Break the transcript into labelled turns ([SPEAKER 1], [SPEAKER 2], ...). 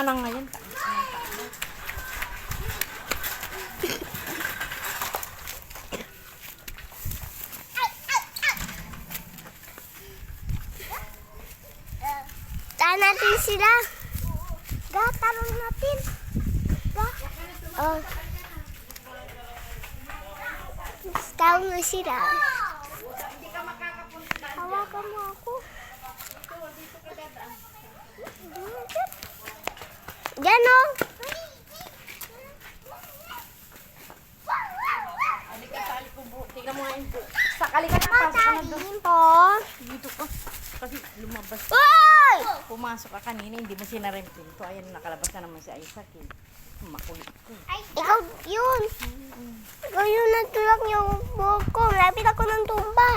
[SPEAKER 1] na ngayon.
[SPEAKER 2] Taan natin sila. Ga, tarong natin. Ga. Oh. Tawag na sila. Hawakan mo ako. Diyan o.
[SPEAKER 1] Tingnan mo nga yung po. Sakali ka na, pasok ka na doon.
[SPEAKER 2] Tatiin po.
[SPEAKER 1] Dito ka. Kasi lumabas.
[SPEAKER 2] Uy!
[SPEAKER 1] Pumasok ka kanina, hindi mo sinara yung pinto. Ayan, nakalabas na naman si Isaac. Eh. Makulit ko.
[SPEAKER 2] Ikaw yun. Ikaw yun natulak yung buhok ko. Lapit ako ng tumba.